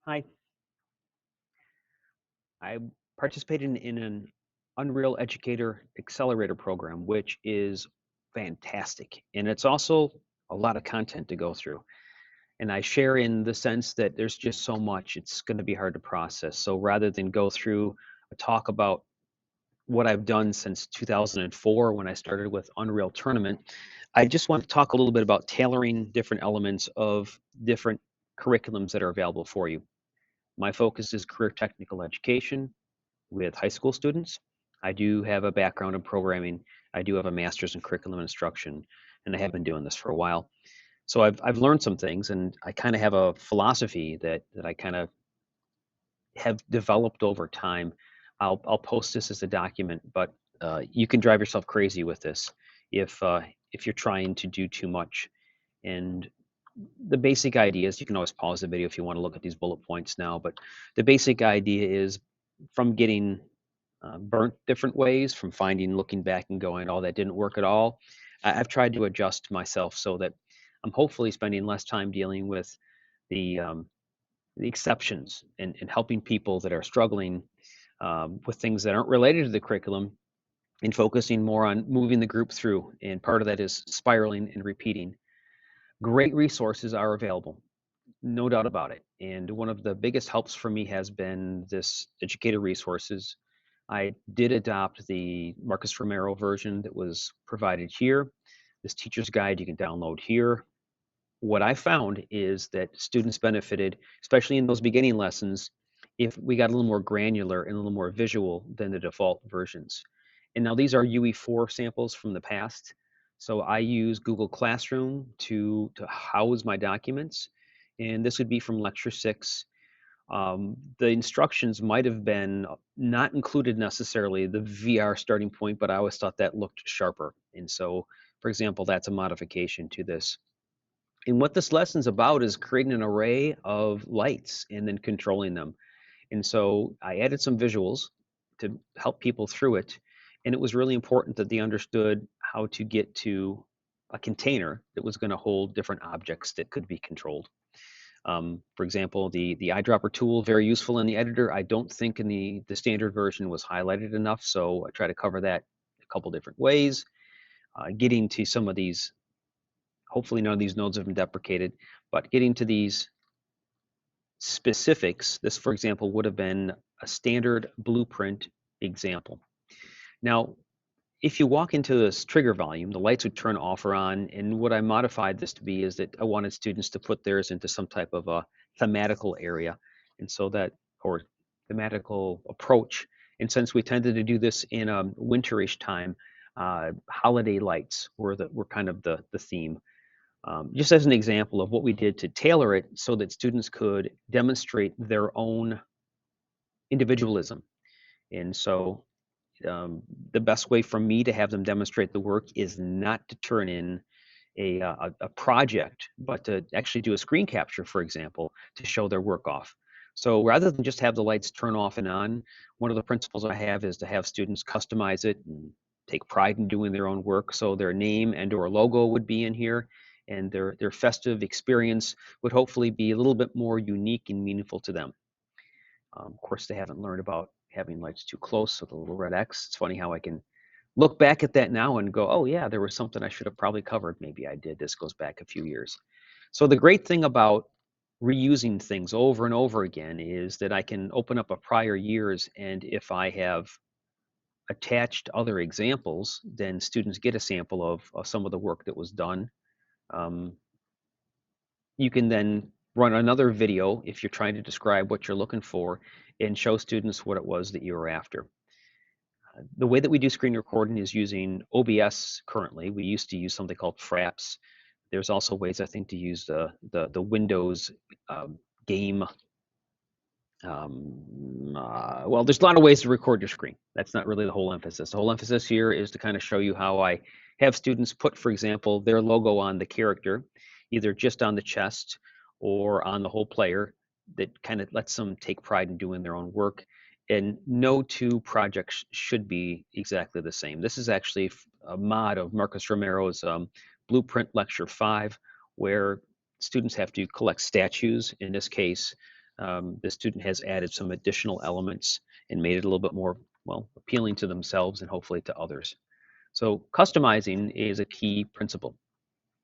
Hi, I participated in an Unreal Educator Accelerator program, which is fantastic. And it's also a lot of content to go through. And I share in the sense that there's just so much, it's going to be hard to process. So rather than go through a talk about what I've done since 2004 when I started with Unreal Tournament, I just want to talk a little bit about tailoring different elements of different curriculums that are available for you. My focus is career technical education with high school students. I do have a background in programming. I do have a master's in curriculum instruction, and I have been doing this for a while. So I've learned some things, and I kind of have a philosophy that I kind of have developed over time. I'll post this as a document, but you can drive yourself crazy with this if you're trying to do too much. And the basic idea is you can always pause the video if you want to look at these bullet points now, but the basic idea is from getting burnt different ways, from finding, looking back and going, oh, that didn't work at all. I've tried to adjust myself so that I'm hopefully spending less time dealing with the um, the exceptions and helping people that are struggling with things that aren't related to the curriculum and focusing more on moving the group through. And part of that is spiraling and repeating. Great resources are available, no doubt about it. And one of the biggest helps for me has been this Educator Resources. I did adopt the Marcus Romero version that was provided here. This teacher's guide you can download here. What I found is that students benefited, especially in those beginning lessons, if we got a little more granular and a little more visual than the default versions. And now these are UE4 samples from the past. So I use Google Classroom to house my documents. And this would be from lecture 6. The instructions might have been not included necessarily the VR starting point, but I always thought that looked sharper. And so, for example, that's a modification to this. And what this lesson's about is creating an array of lights and then controlling them. And so I added some visuals to help people through it. And it was really important that they understood how to get to a container that was going to hold different objects that could be controlled. For example, the eyedropper tool, very useful in the editor. I don't think in the standard version was highlighted enough, so I try to cover that a couple different ways. Getting to some of these, hopefully none of these nodes have been deprecated, but getting to these specifics, this, for example, would have been a standard blueprint example. Now, if you walk into this trigger volume, the lights would turn off or on, and what I modified this to be is that I wanted students to put theirs into some type of a thematical area, and so that, or thematical approach. And since we tended to do this in a winterish time, holiday lights were kind of the theme. Just as an example of what we did to tailor it so that students could demonstrate their own individualism. And so the best way for me to have them demonstrate the work is not to turn in a project, but to actually do a screen capture, for example, to show their work off. So rather than just have the lights turn off and on, one of the principles I have is to have students customize it and take pride in doing their own work. So their name and or logo would be in here, and their festive experience would hopefully be a little bit more unique and meaningful to them. Of course, they haven't learned about having lights too close with a little red X. It's funny how I can look back at that now and go, oh yeah, there was something I should have probably covered. Maybe I did. This goes back a few years. So the great thing about reusing things over and over again is that I can open up a prior years, and if I have attached other examples, then students get a sample of some of the work that was done. Um, you can then run another video if you're trying to describe what you're looking for and show students what it was that you were after. The way that we do screen recording is using OBS currently. We used to use something called Fraps. There's also ways, I think, to use the Windows game. Well, there's a lot of ways to record your screen. That's not really the whole emphasis. The whole emphasis here is to kind of show you how I have students put, for example, their logo on the character, either just on the chest or on the whole player. That kind of lets them take pride in doing their own work. And no two projects should be exactly the same. This is actually a mod of Marcus Romero's Blueprint Lecture 5, where students have to collect statues. In this case, The student has added some additional elements and made it a little bit more, well, appealing to themselves and hopefully to others. So customizing is a key principle,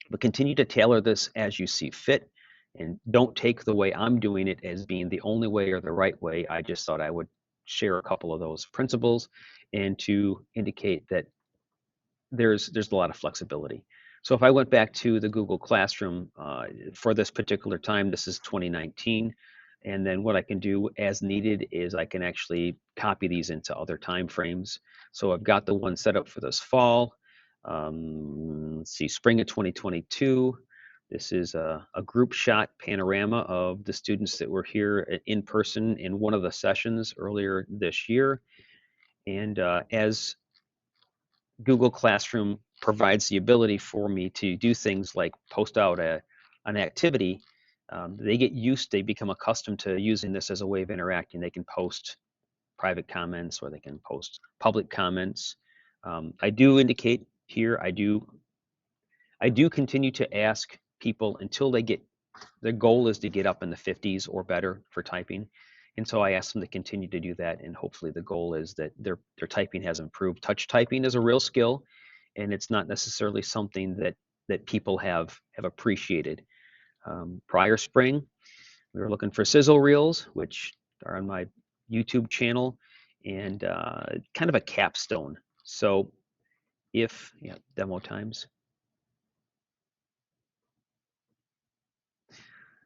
but continue to tailor this as you see fit, and don't take the way I'm doing it as being the only way or the right way. I just thought I would share a couple of those principles and to indicate that there's a lot of flexibility. So if I went back to the Google Classroom for this particular time, this is 2019, and then what I can do as needed is I can actually copy these into other time frames. So I've got the one set up for this fall. Let's see, spring of 2022. This is a group shot panorama of the students that were here in person in one of the sessions earlier this year. And as Google Classroom provides the ability for me to do things like post out an activity. They get used, they become accustomed to using this as a way of interacting. They can post private comments or they can post public comments. I do indicate here, I do continue to ask people until they get, their goal is to get up in the 50s or better for typing. And so I ask them to continue to do that. And hopefully the goal is that their typing has improved. Touch typing is a real skill, and it's not necessarily something that people have appreciated. Prior spring, we were looking for sizzle reels, which are on my YouTube channel, and kind of a capstone. So if, yeah, demo times.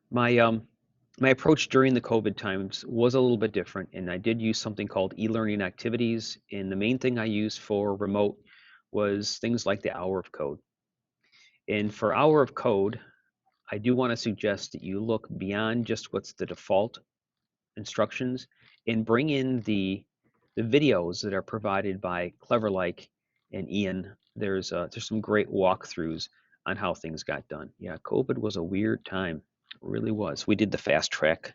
My my approach during the COVID times was a little bit different, and I did use something called e-learning activities. And the main thing I used for remote was things like the hour of code. And for hour of code, I do want to suggest that you look beyond just what's the default instructions and bring in the videos that are provided by Cleverlike and Ian. There's some great walkthroughs on how things got done. Yeah, COVID was a weird time. It really was. We did the fast track.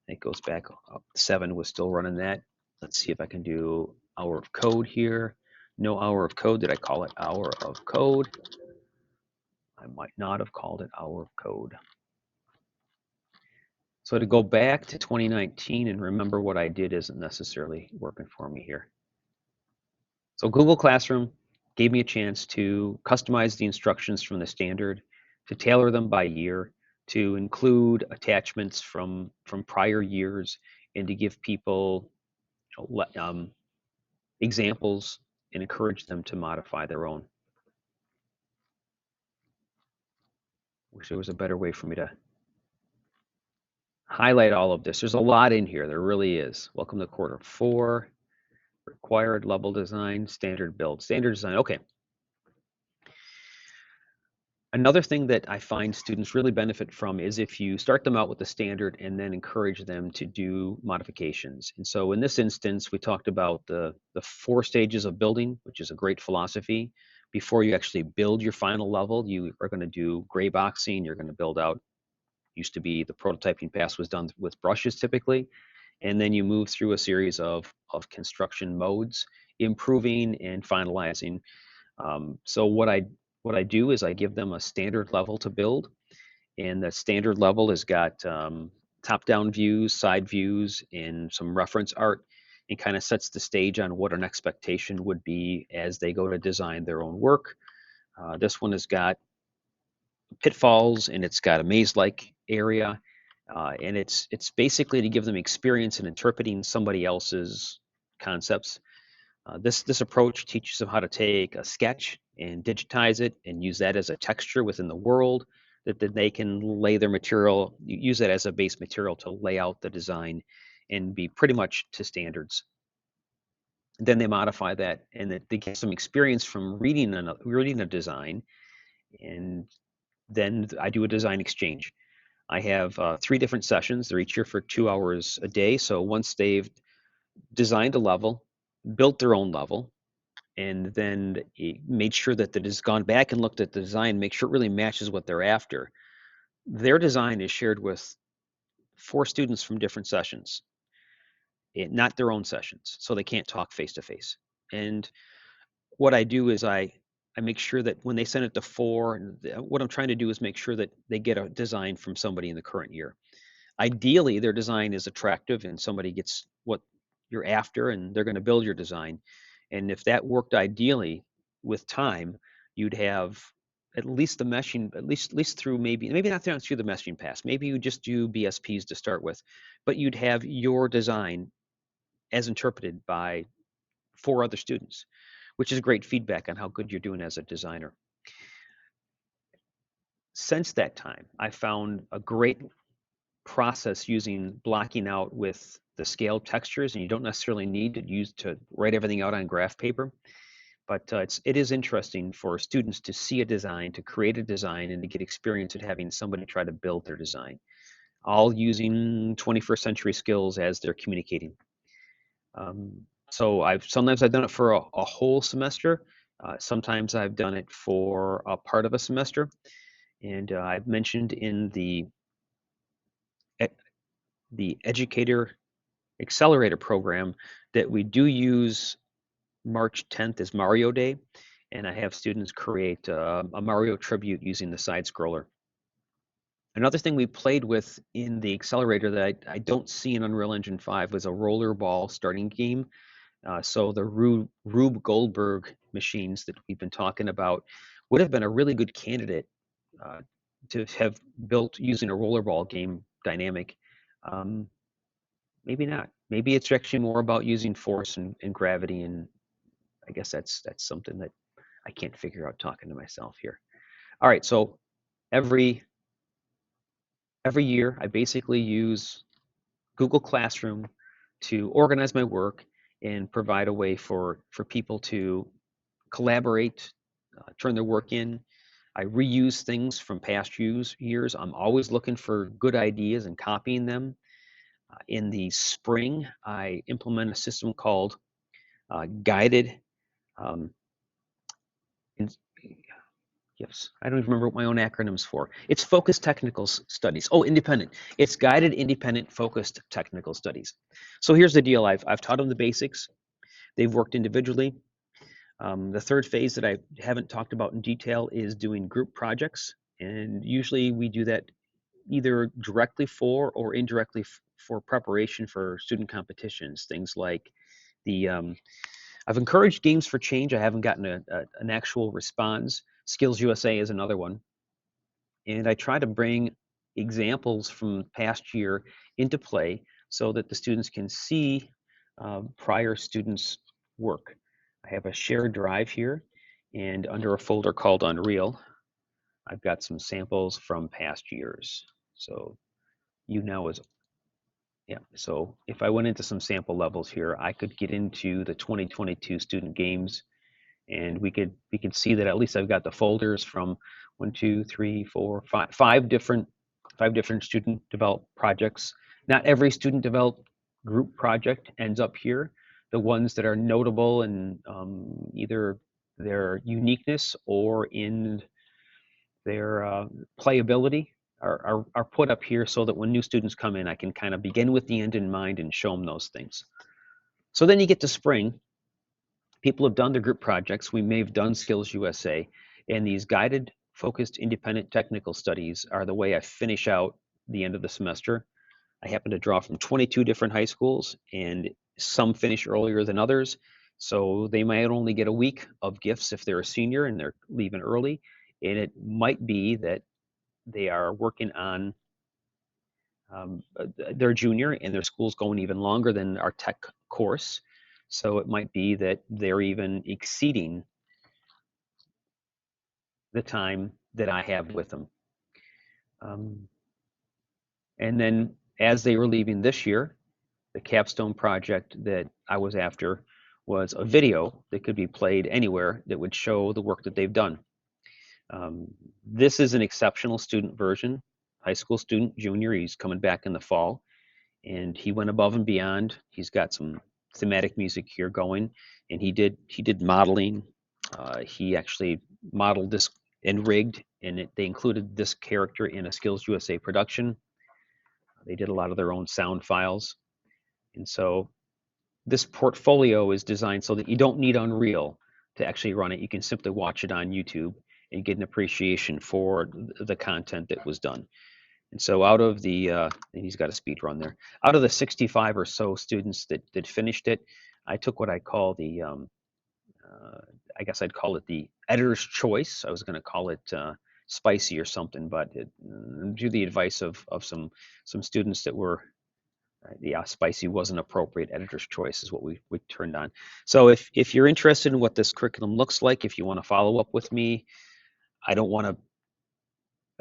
It goes back. 7 was still running that. Let's see if I can do hour of code here. No hour of code. Did I call it hour of code? I might not have called it hour of code. So to go back to 2019 and remember what I did isn't necessarily working for me here. So Google Classroom gave me a chance to customize the instructions from the standard, to tailor them by year, to include attachments from prior years, and to give people examples and encourage them to modify their own. Wish there was a better way for me to highlight all of this. There's a lot in here. There really is. Welcome to quarter 4. Required level design, standard build, standard design. Okay. Another thing that I find students really benefit from is if you start them out with the standard and then encourage them to do modifications. And so in this instance, we talked about the 4 stages of building, which is a great philosophy. Before you actually build your final level, you are going to do gray boxing. You're going to build out, used to be the prototyping pass was done with brushes typically. And then you move through a series of construction modes, improving and finalizing. So what I do is I give them a standard level to build, and the standard level has got top-down views, side views, and some reference art, and kind of sets the stage on what an expectation would be as they go to design their own work. This one has got pitfalls, and it's got a maze-like area, and it's basically to give them experience in interpreting somebody else's concepts. This approach teaches them how to take a sketch and digitize it and use that as a texture within the world that they can lay their material, use that as a base material to lay out the design and be pretty much to standards. Then they modify that, and they get some experience from reading a design, and then I do a design exchange. I have 3 different sessions. They're each here for 2 hours a day. So once they've designed a level, built their own level, and then made sure that it has gone back and looked at the design, make sure it really matches what they're after. Their design is shared with 4 students from different sessions, not their own sessions, so they can't talk face to face. And what I do is I make sure that when they send it to 4, and what I'm trying to do is make sure that they get a design from somebody in the current year. ideally their design is attractive and somebody gets what you're after and they're going to build your design. And if that worked ideally with time, you'd have at least the meshing, at least through maybe not through the meshing pass. Maybe you just do BSPs to start with, but you'd have your design as interpreted by 4 other students, which is great feedback on how good you're doing as a designer. Since that time, I found a great process using blocking out with the scaled textures, and you don't necessarily need to write everything out on graph paper, but it is interesting for students to see a design, to create a design, and to get experience at having somebody try to build their design, all using 21st century skills as they're communicating. So sometimes I've done it for a whole semester. Sometimes I've done it for a part of a semester, and I've mentioned in the Educator Accelerator program that we do use March 10th as Mario Day, and I have students create a Mario tribute using the side scroller. Another thing we played with in the accelerator that I don't see in Unreal Engine 5 was a rollerball starting game. So the Rube Goldberg machines that we've been talking about would have been a really good candidate uh, to have built using a rollerball game dynamic. Um, Maybe not. Maybe it's actually more about using force and gravity, and I guess that's something that I can't figure out talking to myself here. All right, so every year I basically use Google Classroom to organize my work and provide a way for people to collaborate, turn their work in. I reuse things from past years. I'm always looking for good ideas and copying them. In the spring, I implement a system called guided. Um, in, yes, I don't even remember what my own acronyms for. It's focused technical studies. Oh, independent. It's guided, independent, focused technical studies. So here's the deal. I've taught them the basics. They've worked individually. The third phase that I haven't talked about in detail is doing group projects, and usually we do that either directly for or indirectly for preparation for student competitions. Things like the I've encouraged Games for Change. I haven't gotten an actual response. Skills USA is another one. And I try to bring examples from past year into play so that the students can see prior students' work. I have a shared drive here, and under a folder called Unreal, I've got some samples from past years. So you know as yeah, so if I went into some sample levels here, I could get into the 2022 student games, and we could see that at least I've got the folders from 5 different student developed projects. Not every student developed group project ends up here. The ones that are notable in either their uniqueness or in their playability are put up here so that when new students come in, I can kind of begin with the end in mind and show them those things. So then you get to spring. People have done their group projects. We may have done Skills USA, and these guided, focused, independent technical studies are the way I finish out the end of the semester. I happen to draw from 22 different high schools, and some finish earlier than others. So they might only get a week of gifts if they're a senior and they're leaving early. And it might be that they are working on their junior and their school's going even longer than our tech course. So it might be that they're even exceeding the time that I have with them. Um, and then as they were leaving this year, the capstone project that I was after was a video that could be played anywhere that would show the work that they've done. This is an exceptional student version, high school student, junior. He's coming back in the fall, and he went above and beyond. He's got some thematic music here going, and he did modeling. He actually modeled this and rigged, and they included this character in a Skills USA production. They did a lot of their own sound files, and so this portfolio is designed so that you don't need Unreal to actually run it. You can simply watch it on YouTube and get an appreciation for the content that was done. And so out of the, and he's got a speed run there, out of the 65 or so students that finished it, I took what I call the, uh, I guess I'd call it the editor's choice. I was going to call it spicy or something, but due to the advice of some students that were, yeah, spicy wasn't appropriate. Editor's choice is what we turned on. So if you're interested in what this curriculum looks like, if you want to follow up with me, I don't want to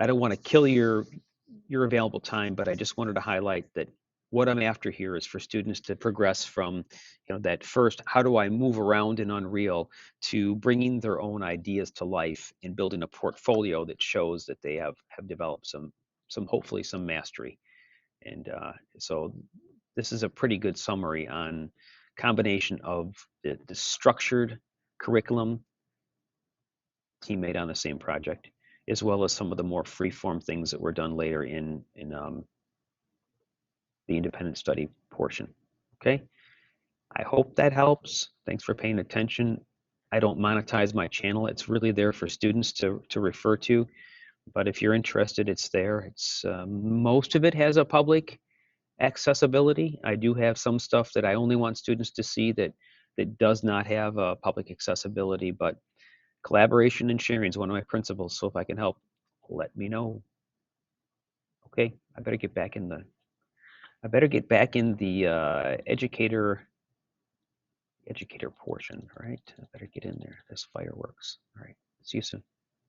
I don't want to kill your available time, but I just wanted to highlight that what I'm after here is for students to progress from, that first, how do I move around in Unreal, to bringing their own ideas to life and building a portfolio that shows that they have developed some hopefully some mastery. And so this is a pretty good summary on combination of the structured curriculum teammate on the same project, as well as some of the more free-form things that were done later in the independent study portion. Okay, I hope that helps. Thanks for paying attention. I don't monetize my channel. It's really there for students to refer to. But if you're interested, it's there. It's most of it has a public accessibility. I do have some stuff that I only want students to see that does not have a public accessibility, but collaboration and sharing is one of my principles. So if I can help, let me know. Okay, I better get back in the educator portion, right? I better get in there. There's fireworks. All right, see you soon.